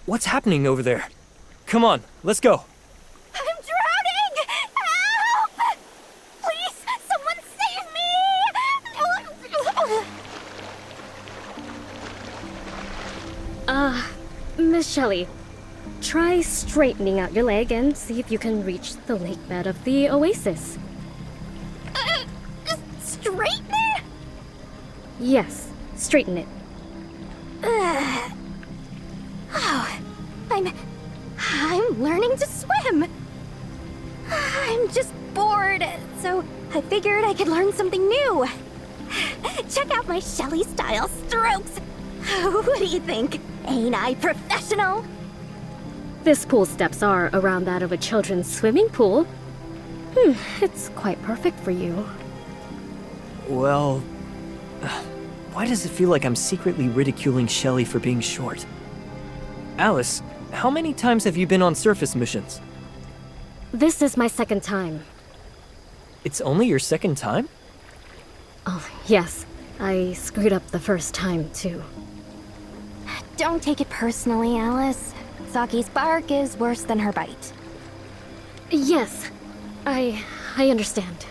What's happening over there? Come on, let's go. I'm drowning! Help! Please, someone save me! Miss Shelley, try straightening out your leg and see if you can reach the lake bed of the oasis. Straighten? Yes, straighten it. Oh, I'm learning to swim. I'm just bored, so I figured I could learn something new. Check out my Shelley style strokes. What do you think? Ain't I professional? This pool steps are around that of a children's swimming pool. It's quite perfect for you. Well, why does it feel like I'm secretly ridiculing Shelley for being short? Alyss, how many times have you been on surface missions? This is my second time. It's only your second time? Oh, yes. I screwed up the first time, too. Don't take it personally, Alyss. Saki's bark is worse than her bite. Yes, I understand.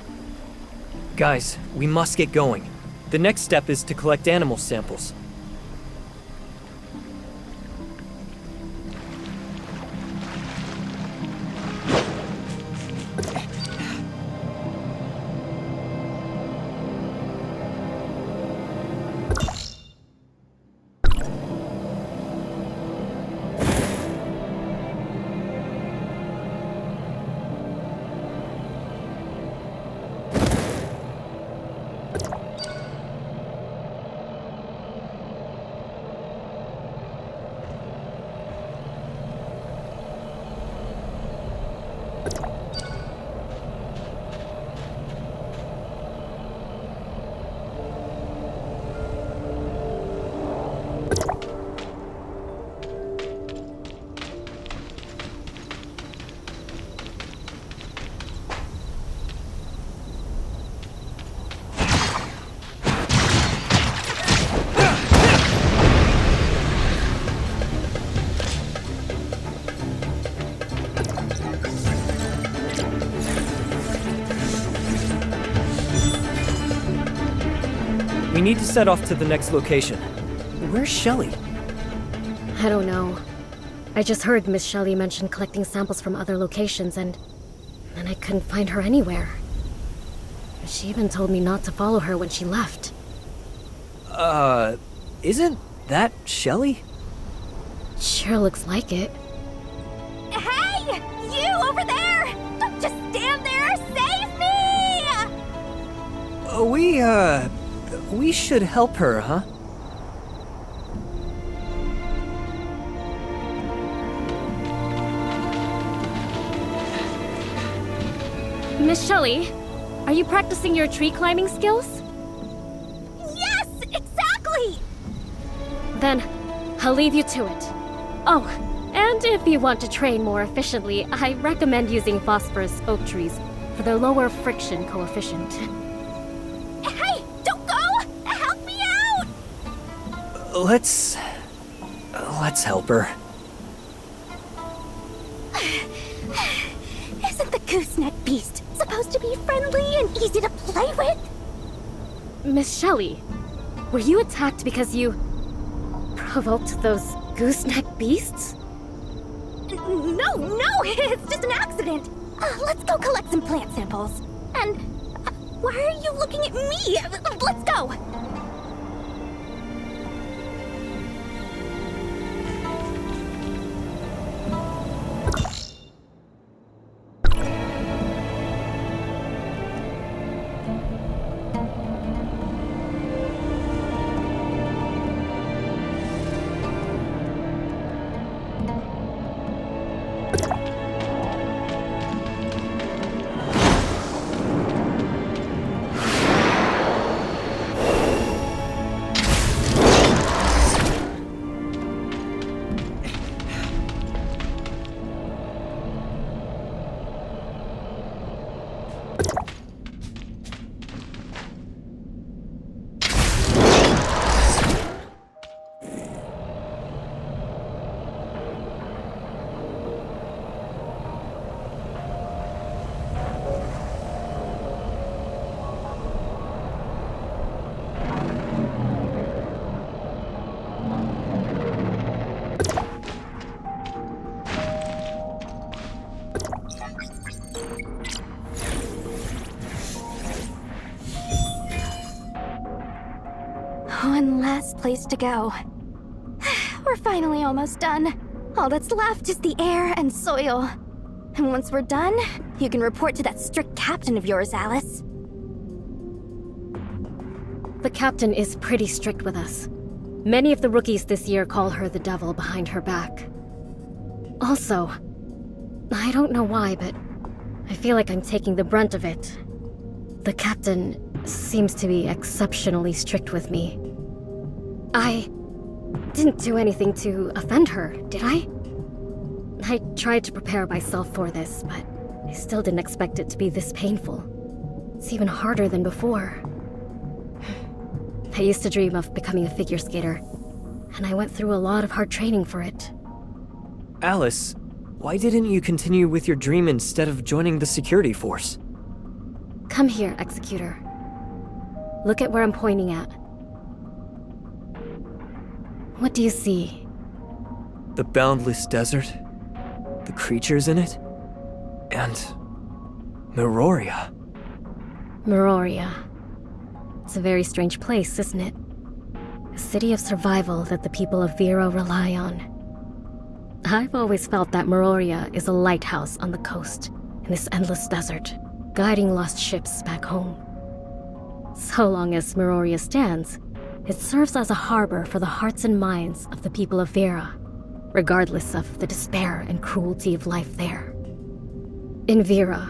Guys, we must get going. The next step is to collect animal samples. We need to set off to the next location. Where's Shelley? I don't know. I just heard Miss Shelley mention collecting samples from other locations, and I couldn't find her anywhere. She even told me not to follow her when she left. Isn't that Shelley? Sure looks like it. Hey! You over there! Don't just stand there! Save me! We should help her, huh? Miss Shelley, are you practicing your tree climbing skills? Yes! Exactly! Then, I'll leave you to it. Oh, and if you want to train more efficiently, I recommend using phosphorus oak trees for their lower friction coefficient. Hey! Don't go! Help me out! Let's help her. Isn't the gooseneck beast supposed to be friendly and easy to play with? Miss Shelley, were you attacked because you provoked those gooseneck beasts? No, it's just an accident. Let's go collect some plant samples. And why are you looking at me? Let's go. place to go. We're finally almost done. All that's left is the air and soil. And once we're done, you can report to that strict captain of yours, Alyss. The captain is pretty strict with us. Many of the rookies this year call her the devil behind her back. Also, I don't know why, but I feel like I'm taking the brunt of it. The captain seems to be exceptionally strict with me. I didn't do anything to offend her, did I? I tried to prepare myself for this, but I still didn't expect it to be this painful. It's even harder than before. I used to dream of becoming a figure skater, and I went through a lot of hard training for it. Alyss, why didn't you continue with your dream instead of joining the security force? Come here, Executor. Look at where I'm pointing at. What do you see? The boundless desert, the creatures in it, and Meroria. Meroria. It's a very strange place, isn't it? A city of survival that the people of Vera rely on. I've always felt that Meroria is a lighthouse on the coast in this endless desert, guiding lost ships back home. So long as Meroria stands, it serves as a harbor for the hearts and minds of the people of Vera, regardless of the despair and cruelty of life there. In Vera,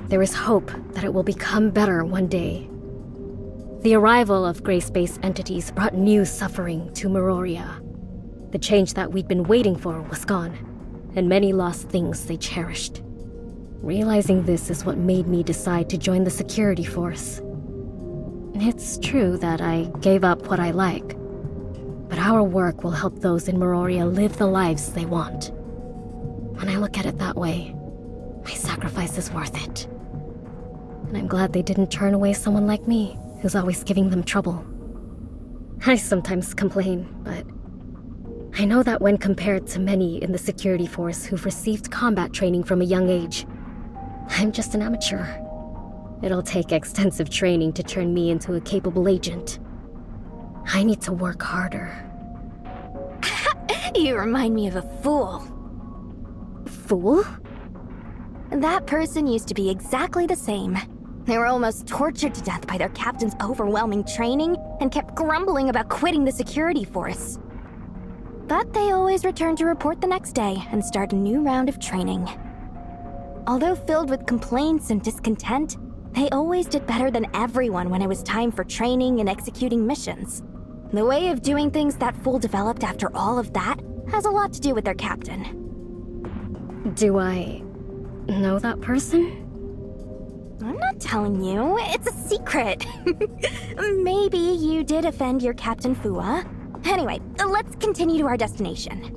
there is hope that it will become better one day. The arrival of gray-space entities brought new suffering to Meroria. The change that we'd been waiting for was gone, and many lost things they cherished. Realizing this is what made me decide to join the security force. It's true that I gave up what I like, but our work will help those in Meroria live the lives they want. When I look at it that way, my sacrifice is worth it. And I'm glad they didn't turn away someone like me, who's always giving them trouble. I sometimes complain, but I know that when compared to many in the security force who've received combat training from a young age, I'm just an amateur. It'll take extensive training to turn me into a capable agent. I need to work harder. You remind me of a fool. Fool? That person used to be exactly the same. They were almost tortured to death by their captain's overwhelming training and kept grumbling about quitting the security force. But they always returned to report the next day and start a new round of training. Although filled with complaints and discontent, they always did better than everyone when it was time for training and executing missions. The way of doing things that fool developed after all of that has a lot to do with their captain. Do I know that person? I'm not telling you, it's a secret. Maybe you did offend your Captain Fua. Anyway, let's continue to our destination.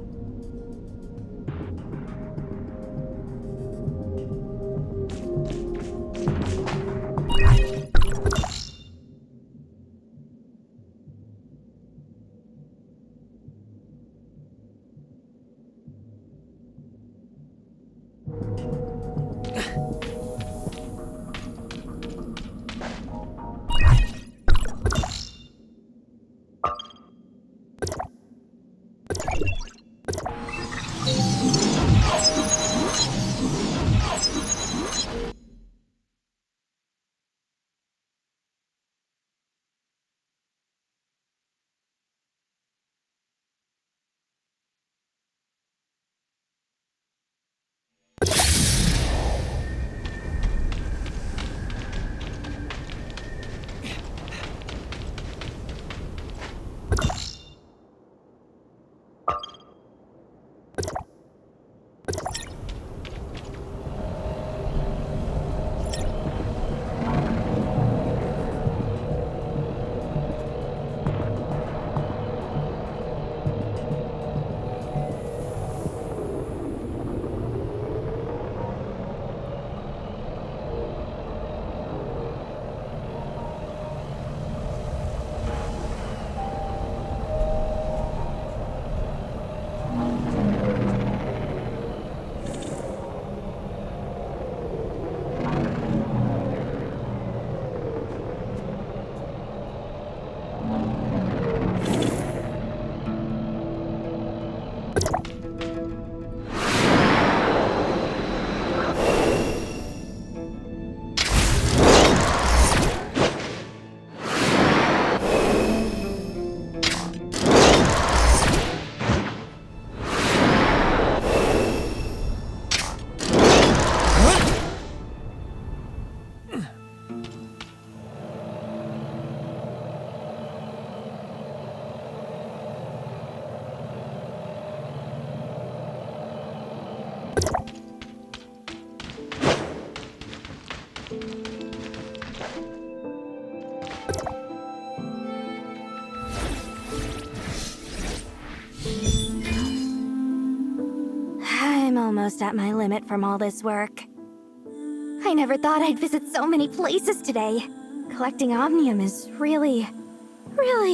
I'm almost at my limit from all this work. I never thought I'd visit so many places today. Collecting Omnium is really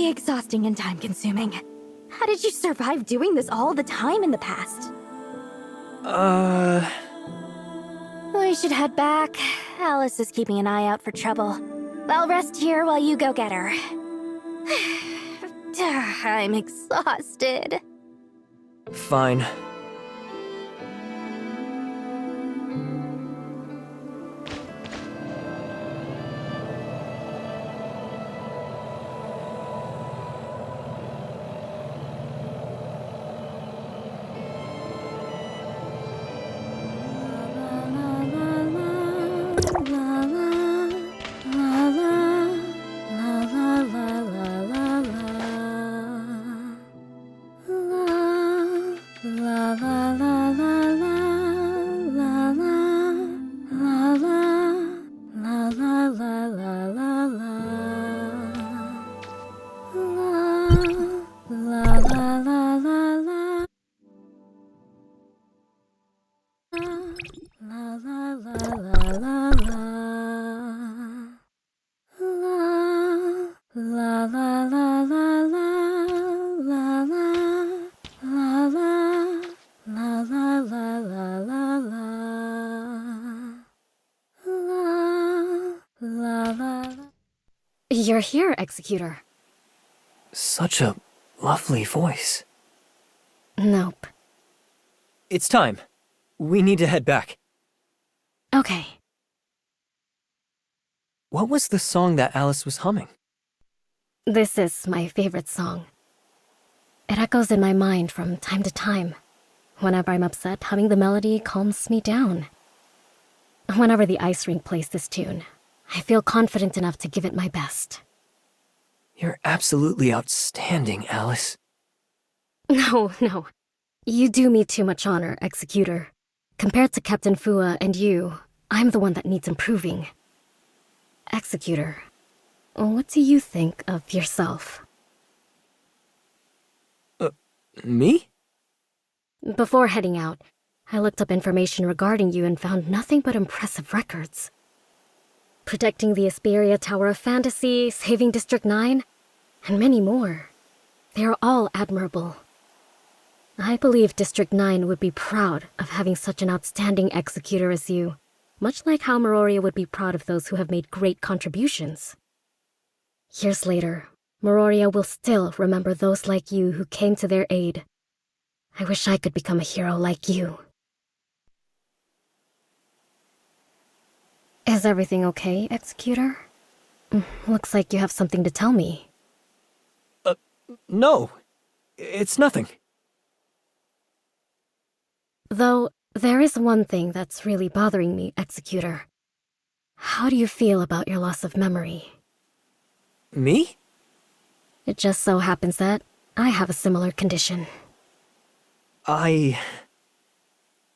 exhausting and time-consuming. How did you survive doing this all the time in the past? We should head back. Alyss is keeping an eye out for trouble. I'll rest here while you go get her. I'm exhausted. Fine. You're here, Executor. Such a lovely voice. Nope. It's time. We need to head back. Okay. What was the song that Alyss was humming? This is my favorite song. It echoes in my mind from time to time. Whenever I'm upset, humming the melody calms me down. Whenever the ice rink plays this tune, I feel confident enough to give it my best. You're absolutely outstanding, Alyss. No. You do me too much honor, Executor. Compared to Captain Fua and you, I'm the one that needs improving. Executor, what do you think of yourself? Me? Before heading out, I looked up information regarding you and found nothing but impressive records. Protecting the Asperia Tower of Fantasy, saving District 9, and many more. They are all admirable. I believe District 9 would be proud of having such an outstanding executor as you, much like how Meroria would be proud of those who have made great contributions. Years later, Meroria will still remember those like you who came to their aid. I wish I could become a hero like you. Is everything okay, Executor? Looks like you have something to tell me. No. It's nothing. Though, there is one thing that's really bothering me, Executor. How do you feel about your loss of memory? Me? It just so happens that I have a similar condition. I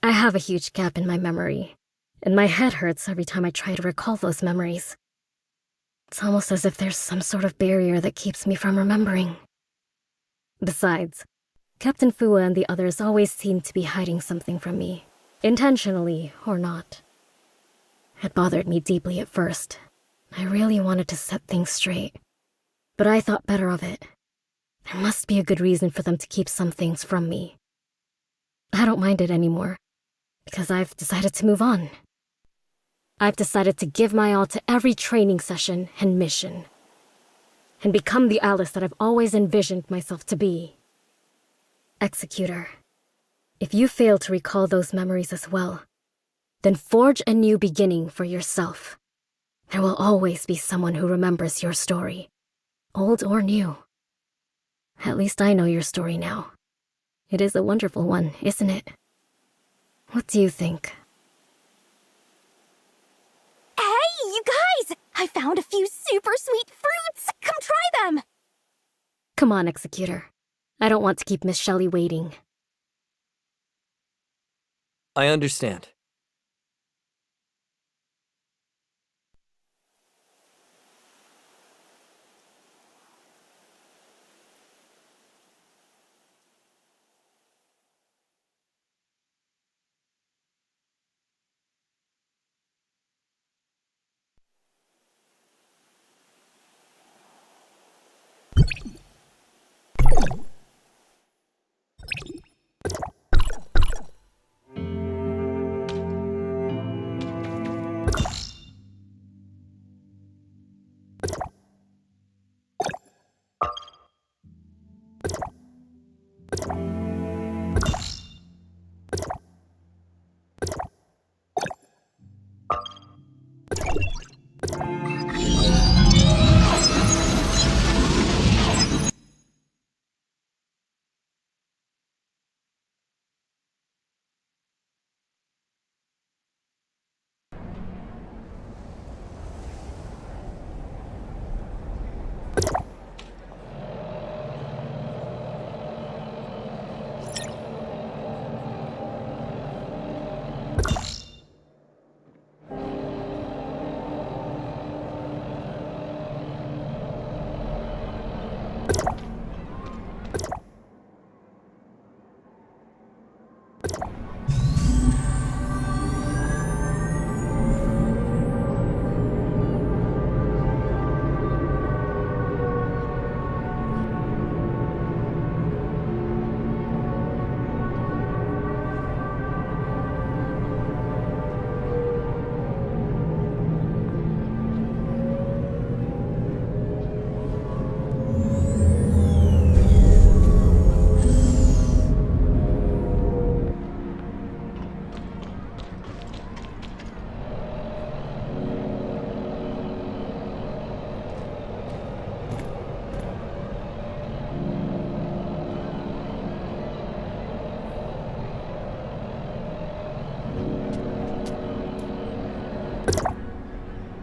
have a huge gap in my memory, and my head hurts every time I try to recall those memories. It's almost as if there's some sort of barrier that keeps me from remembering. Besides, Captain Fua and the others always seem to be hiding something from me, intentionally or not. It bothered me deeply at first. I really wanted to set things straight. But I thought better of it. There must be a good reason for them to keep some things from me. I don't mind it anymore, because I've decided to move on. I've decided to give my all to every training session and mission, and become the Alyss that I've always envisioned myself to be. Executor, If you fail to recall those memories as well, then forge a new beginning for yourself. There will always be someone who remembers your story, old or new. At least I know your story now. It is a wonderful one, isn't it? What do you think? Hey, you guys! I found a few super sweet fruits! Come try them! Come on, Executor. I don't want to keep Miss Shelley waiting. I understand.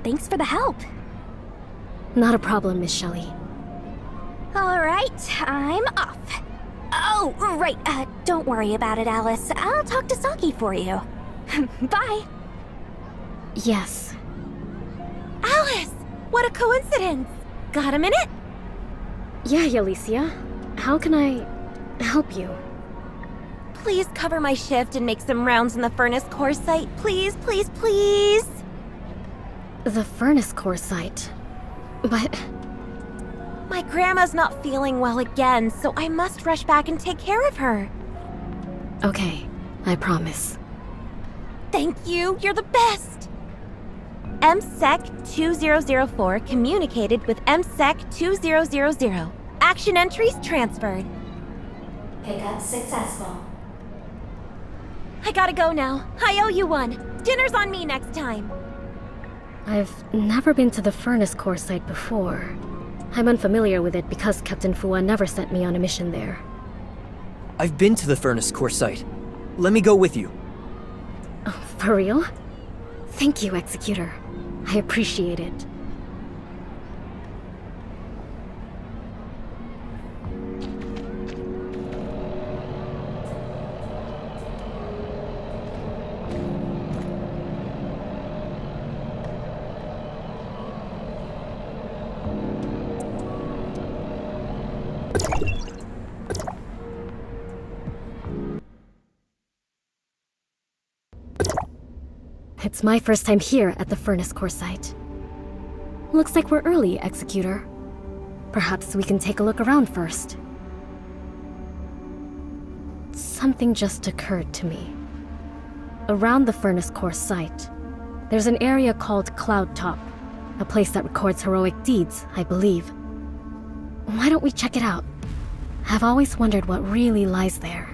Thanks for the help. Not a problem, Miss Shelley. Alright, I'm off. Oh, right, don't worry about it, Alyss. I'll talk to Saki for you. Bye. Yes. Alyss! What a coincidence! Got a minute? Yeah, Alicia. How can I help you? Please cover my shift and make some rounds in the furnace core site. Please, please, please! The furnace core site. But... My grandma's not feeling well again, so I must rush back and take care of her. Okay, I promise. Thank you, you're the best! MSEC 2004 communicated with MSEC 2000. Action entries transferred. Pickup successful. I gotta go now. I owe you one. Dinner's on me next time. I've never been to the furnace core site before. I'm unfamiliar with it because Captain Fua never sent me on a mission there. I've been to the furnace core site. Let me go with you. Oh, for real? Thank you, Executor. I appreciate it. It's my first time here at the furnace core site. Looks like we're early, Executor. Perhaps we can take a look around first. Something just occurred to me. Around the furnace core site, there's an area called Cloud Top, a place that records heroic deeds, I believe. Why don't we check it out? I've always wondered what really lies there.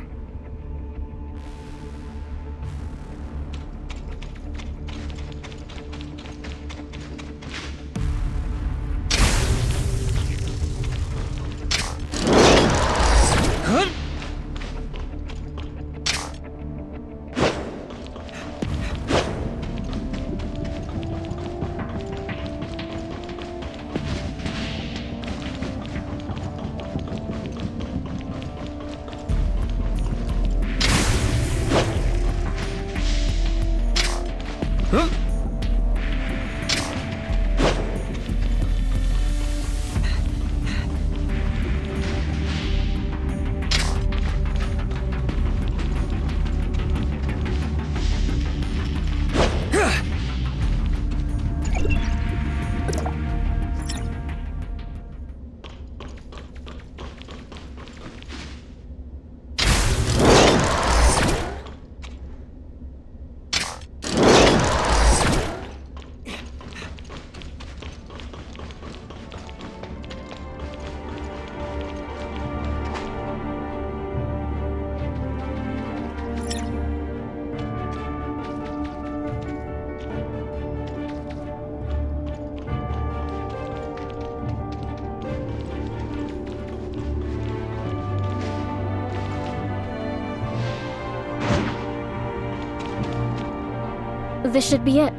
This should be it.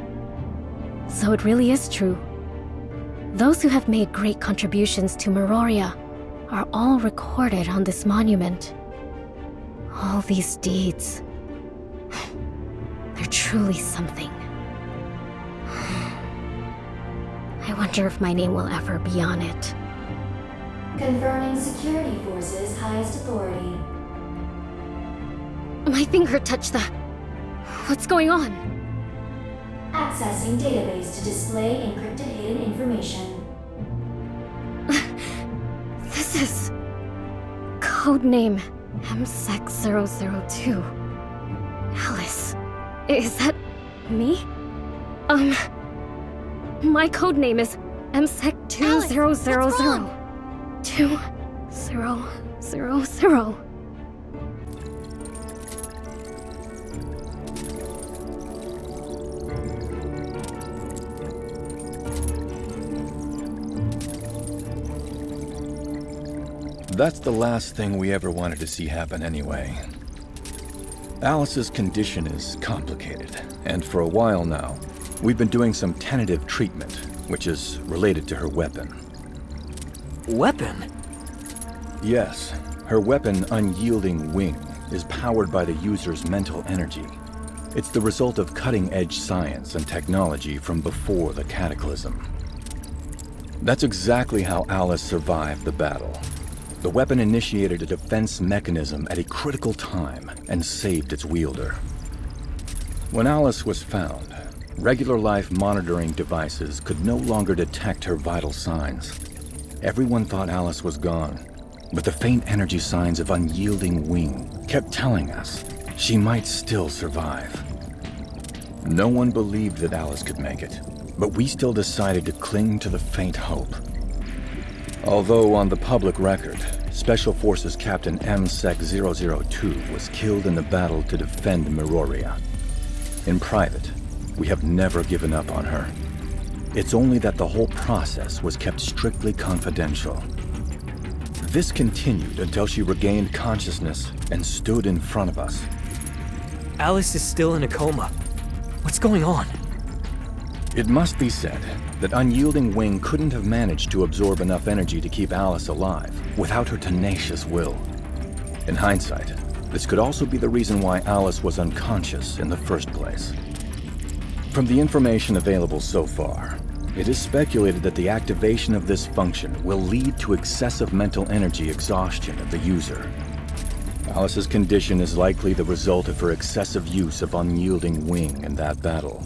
So it really is true. Those who have made great contributions to Meroria are all recorded on this monument. All these deeds. They're truly something. I wonder if my name will ever be on it. Confirming security forces' highest authority. My finger touched the... What's going on? Accessing database to display encrypted hidden information. This is... Codename MSEC-002. Alyss, is that me? My codename is MSEC-2000. 2000. That's the last thing we ever wanted to see happen anyway. Alyss's condition is complicated, and for a while now, we've been doing some tentative treatment, which is related to her weapon. Weapon? Yes, her weapon, Unyielding Wing, is powered by the user's mental energy. It's the result of cutting-edge science and technology from before the Cataclysm. That's exactly how Alyss survived the battle. The weapon initiated a defense mechanism at a critical time and saved its wielder. When Alyss was found, regular life monitoring devices could no longer detect her vital signs. Everyone thought Alyss was gone, but the faint energy signs of Unyielding Wing kept telling us she might still survive. No one believed that Alyss could make it, but we still decided to cling to the faint hope. Although on the public record, Special Forces Captain MSEC-002 was killed in the battle to defend Meroria. In private, we have never given up on her. It's only that the whole process was kept strictly confidential. This continued until she regained consciousness and stood in front of us. Alyss is still in a coma. What's going on? It must be said that Unyielding Wing couldn't have managed to absorb enough energy to keep Alyss alive without her tenacious will. In hindsight, this could also be the reason why Alyss was unconscious in the first place. From the information available so far, it is speculated that the activation of this function will lead to excessive mental energy exhaustion of the user. Alyss's condition is likely the result of her excessive use of Unyielding Wing in that battle.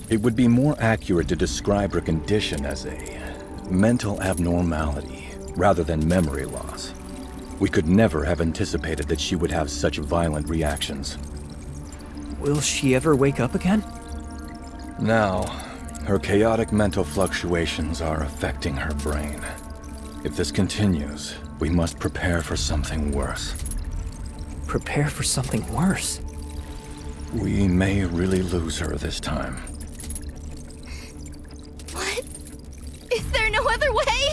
It would be more accurate to describe her condition as a mental abnormality rather than memory loss. We could never have anticipated that she would have such violent reactions. Will she ever wake up again? Now, her chaotic mental fluctuations are affecting her brain. If this continues, we must prepare for something worse. Prepare for something worse? We may really lose her this time. What? Is there no other way?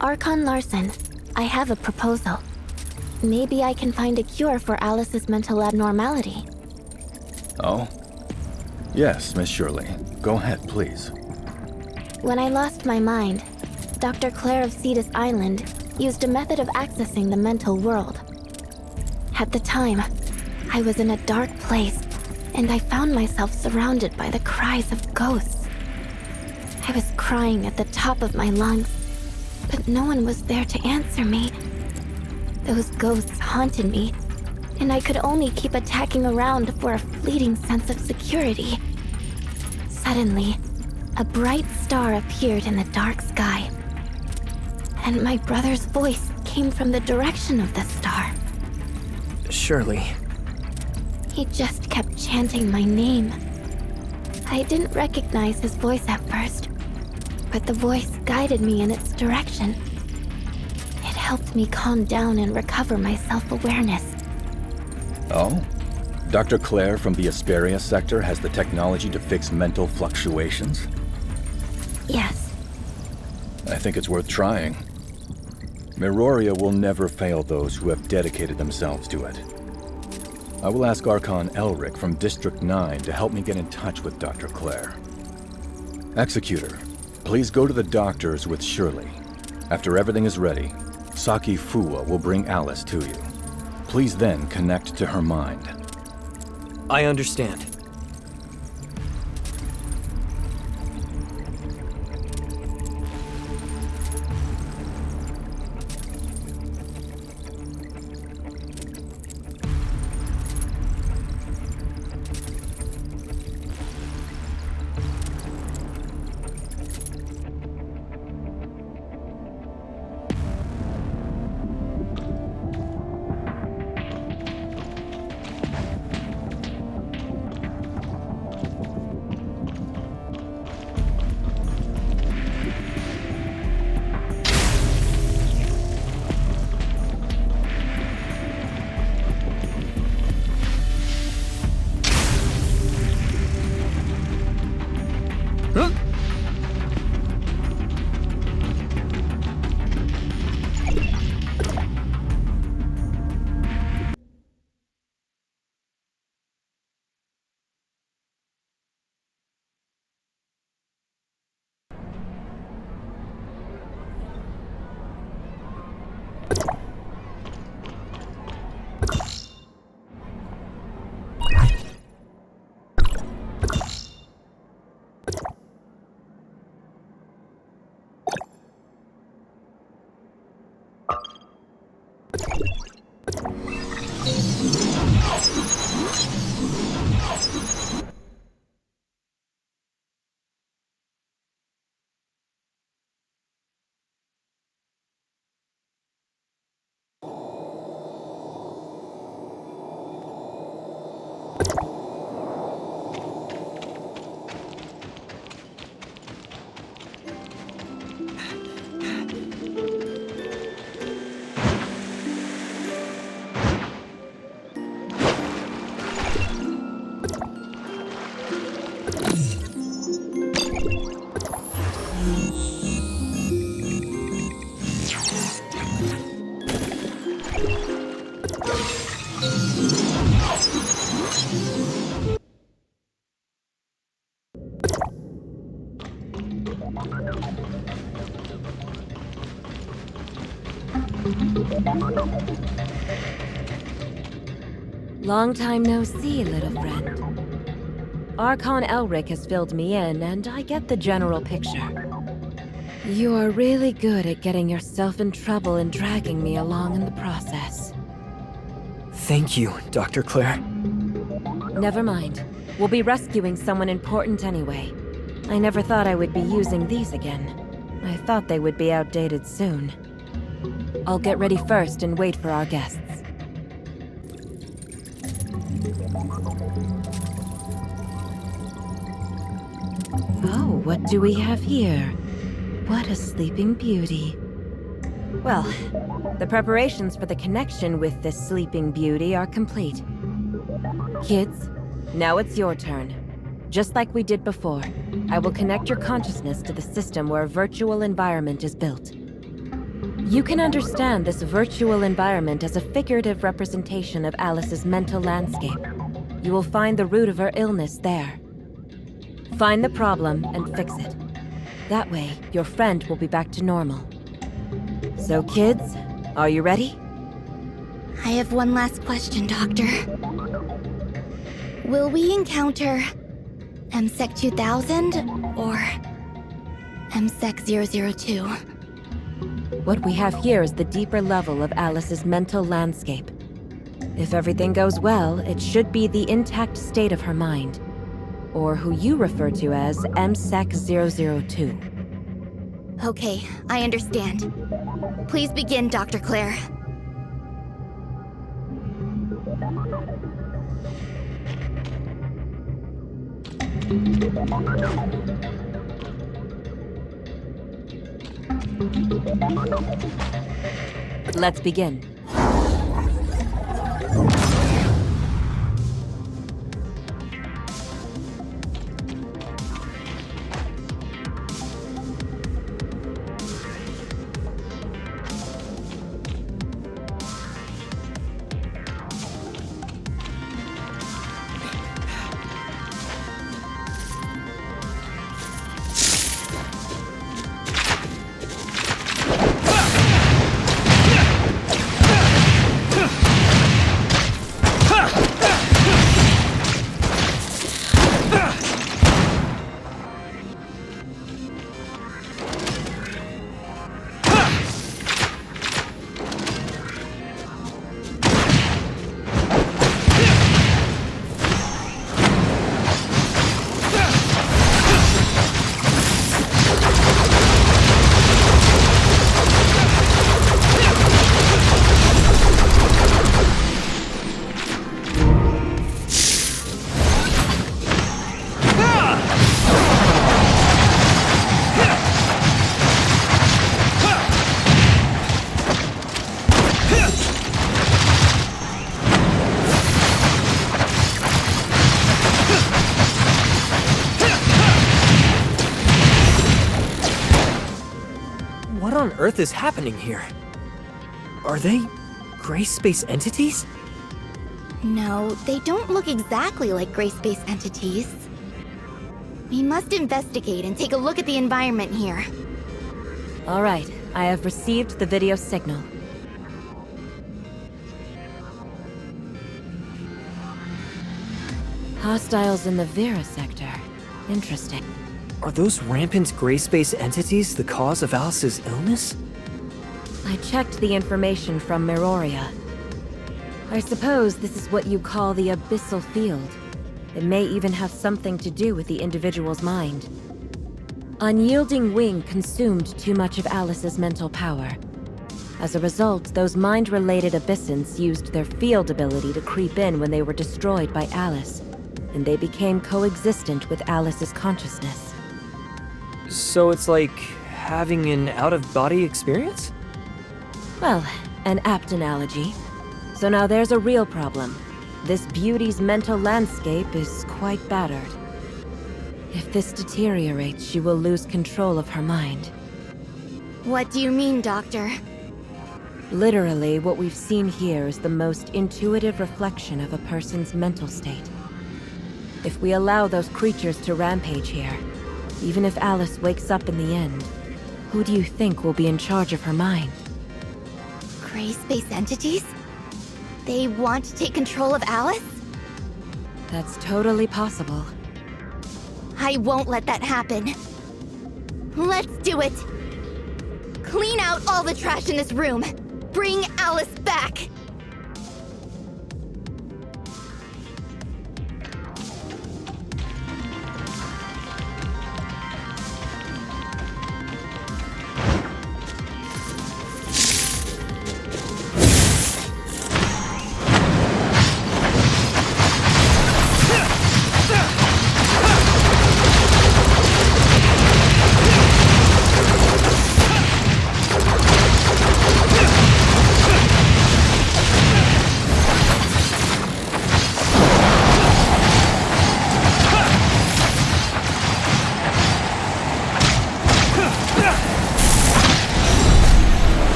Archon Larson, I have a proposal. Maybe I can find a cure for Alyss's mental abnormality. Oh? Yes, Miss Shirley. Go ahead, please. When I lost my mind, Dr. Claire of Cetus Island used a method of accessing the mental world. At the time, I was in a dark place, and I found myself surrounded by the cries of ghosts. I was crying at the top of my lungs, but no one was there to answer me. Those ghosts haunted me, and I could only keep attacking around for a fleeting sense of security. Suddenly, a bright star appeared in the dark sky, and my brother's voice came from the direction of the star. Shirley. He just kept chanting my name. I didn't recognize his voice at first, but the voice guided me in its direction. It helped me calm down and recover my self-awareness. Oh? Dr. Claire from the Asperia sector has the technology to fix mental fluctuations? Yes. I think it's worth trying. Meroria will never fail those who have dedicated themselves to it. I will ask Archon Elric from District 9 to help me get in touch with Dr. Claire. Executor, please go to the doctors with Shirley. After everything is ready, Saki Fuwa will bring Alyss to you. Please then connect to her mind. I understand. Long time no see, little friend. Archon Elric has filled me in, and I get the general picture. You are really good at getting yourself in trouble and dragging me along in the process. Thank you, Dr. Claire. Never mind. We'll be rescuing someone important anyway. I never thought I would be using these again. I thought they would be outdated soon. I'll get ready first and wait for our guests. Oh, what do we have here? What a sleeping beauty. Well, the preparations for the connection with this sleeping beauty are complete. Kids, now it's your turn. Just like we did before, I will connect your consciousness to the system where a virtual environment is built. You can understand this virtual environment as a figurative representation of Alyss's mental landscape. You will find the root of her illness there. Find the problem and fix it. That way, your friend will be back to normal. So kids, are you ready? I have one last question, Doctor. Will we encounter MSEC 2000 or MSEC 002? What we have here is the deeper level of Alyss's mental landscape. If everything goes well, it should be the intact state of her mind, or who you refer to as MSEC 002. Okay, I understand. Please begin, Dr. Claire. Let's begin. earth is happening here? Are they gray space entities? No, they don't look exactly like gray space entities. We must investigate and take a look at the environment here. All right, I have received the video signal. Hostiles in the Vera sector. Interesting. Are those rampant gray space entities the cause of Alyss's illness? I checked the information from Meroria. I suppose this is what you call the abyssal field. It may even have something to do with the individual's mind. Unyielding Wing consumed too much of Alyss's mental power. As a result, those mind-related abyssins used their field ability to creep in when they were destroyed by Alyss, and they became coexistent with Alyss's consciousness. So it's like having an out-of-body experience? Well, an apt analogy. So now there's a real problem. This beauty's mental landscape is quite battered. If this deteriorates, she will lose control of her mind. What do you mean, Doctor? Literally, what we've seen here is the most intuitive reflection of a person's mental state. If we allow those creatures to rampage here, even if Alyss wakes up in the end, who do you think will be in charge of her mind? Gray space entities? They want to take control of Alyss? That's totally possible. I won't let that happen. Let's do it! Clean out all the trash in this room! Bring Alyss back!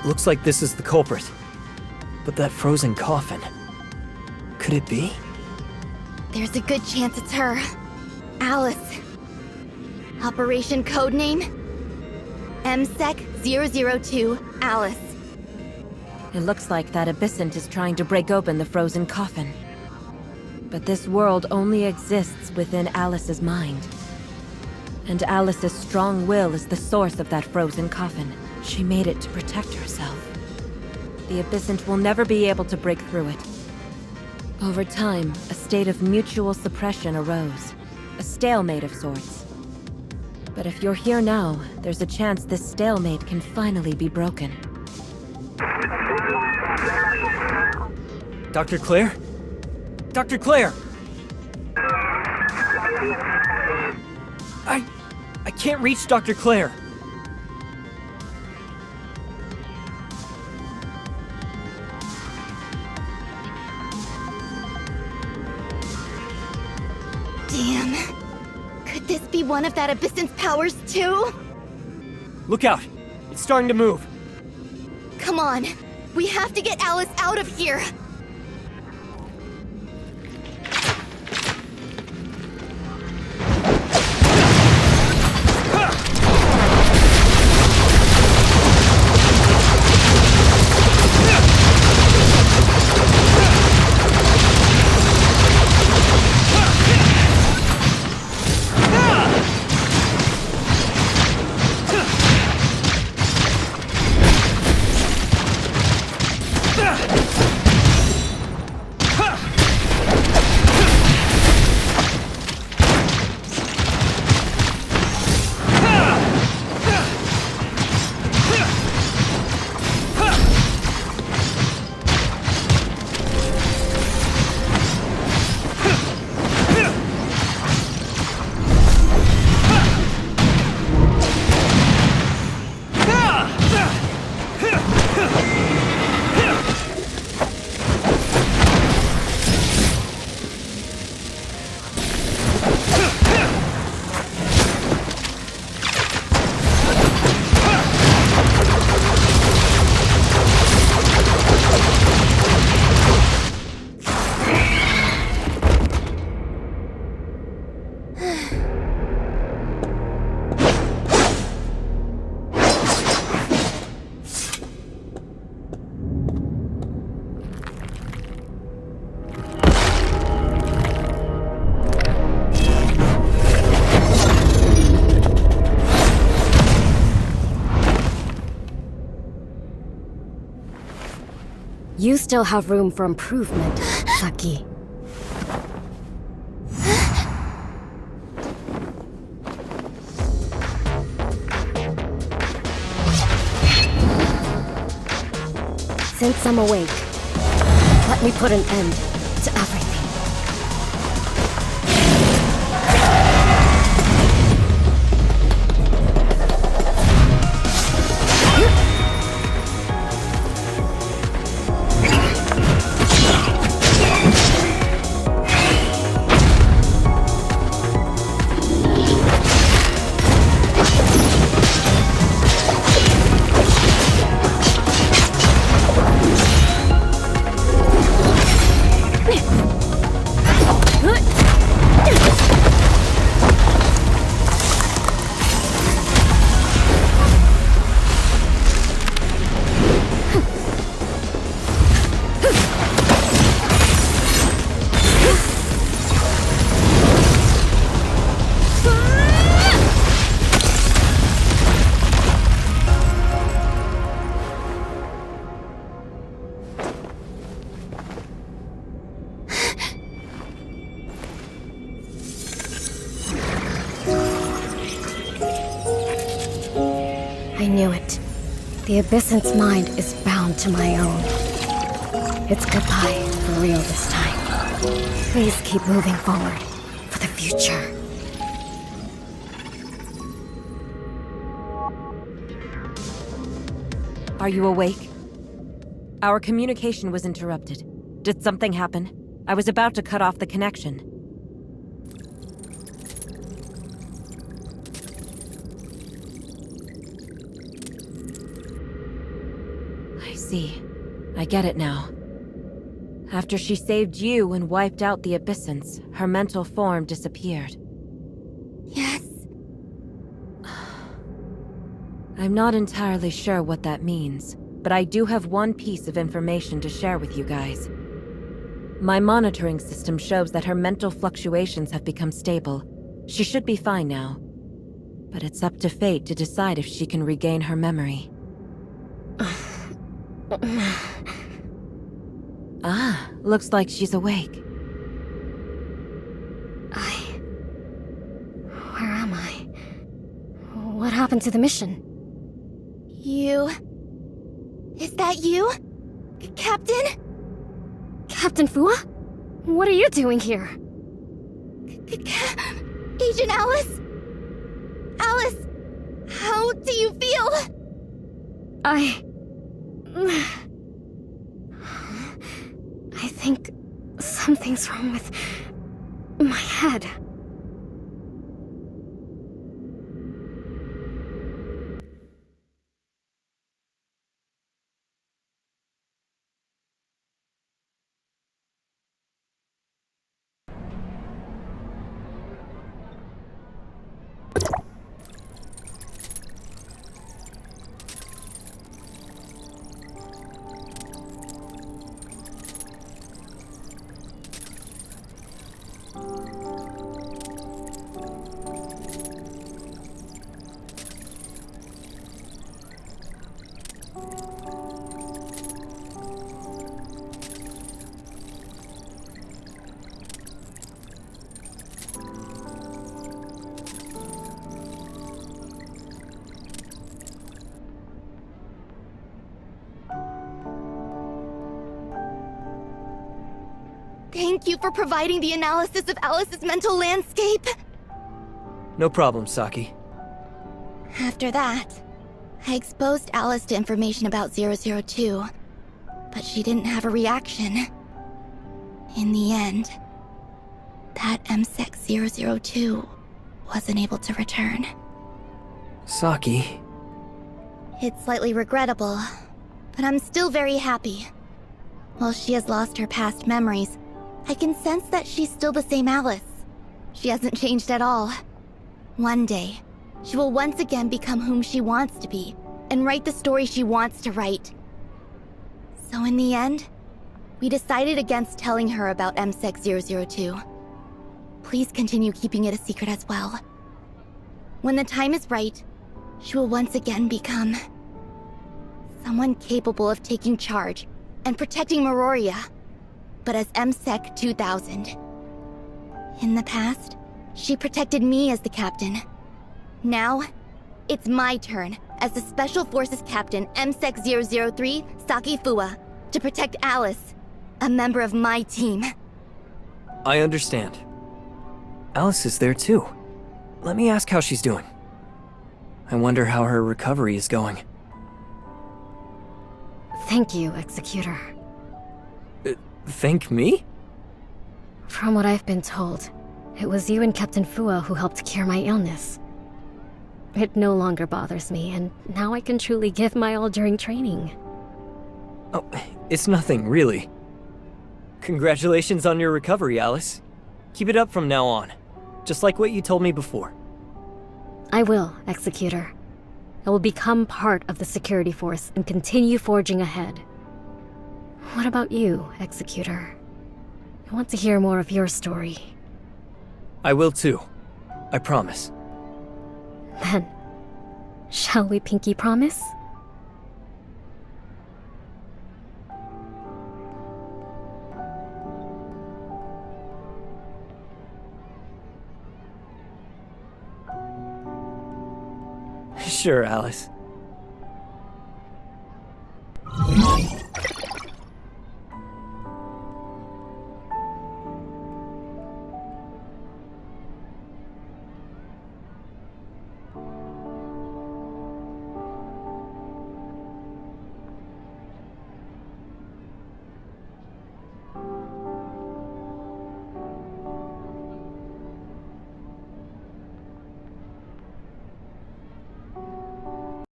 Looks like this is the culprit. But that frozen coffin... could it be? There's a good chance it's her. Alyss. Operation codename? MSEC-002 Alyss. It looks like that abyssant is trying to break open the frozen coffin. But this world only exists within Alyss's mind. And Alyss's strong will is the source of that frozen coffin. She made it to protect herself. The abyssant will never be able to break through it. Over time, a state of mutual suppression arose. A stalemate of sorts. But if you're here now, there's a chance this stalemate can finally be broken. Dr. Claire? Dr. Claire! I can't reach Dr. Claire. Damn. Could this be one of that abyssant's powers too? Look out! It's starting to move. Come on. We have to get Alyss out of here. You still have room for improvement, Saki. Since I'm awake, let me put an end to everything. I knew it. The Abyssant's mind is bound to my own. It's goodbye for real this time. Please keep moving forward for the future. Are you awake? Our communication was interrupted. Did something happen? I was about to cut off the connection. I see. I get it now. After she saved you and wiped out the Abyssants, her mental form disappeared. Yes. I'm not entirely sure what that means, but I do have one piece of information to share with you guys. My monitoring system shows that her mental fluctuations have become stable. She should be fine now. But it's up to fate to decide if she can regain her memory. Ah, looks like she's awake. Where am I? What happened to the mission? You... Is that you? Captain? Captain Fua? What are you doing here? Agent Alyss? Alyss, how do you feel? I think something's wrong with my head. Thank you for providing the analysis of Alyss's mental landscape. No problem, Saki. After that, I exposed Alyss to information about 002, but she didn't have a reaction. In the end, that MSEC 002 wasn't able to return. Saki... It's slightly regrettable, but I'm still very happy. While she has lost her past memories, I can sense that she's still the same Alyss. She hasn't changed at all. One day, she will once again become whom she wants to be, and write the story she wants to write. So in the end, we decided against telling her about MSEC 002. Please continue keeping it a secret as well. When the time is right, she will once again become someone capable of taking charge and protecting Meroria, but as MSEC 2000. In the past, she protected me as the captain. Now, it's my turn as the Special Forces Captain MSEC 003 Saki Fua to protect Alyss, a member of my team. I understand. Alyss is there too. Let me ask how she's doing. I wonder how her recovery is going. Thank you, Executor. Thank me? From what I've been told, it was you and Captain Fua who helped cure my illness. It no longer bothers me, and now I can truly give my all during training. Oh, it's nothing, really. Congratulations on your recovery, Alyss. Keep it up from now on, just like what you told me before. I will, Executor. I will become part of the security force and continue forging ahead. What about you, Executor? I want to hear more of your story. I will too. I promise. Then, shall we pinky promise? Sure, Alyss.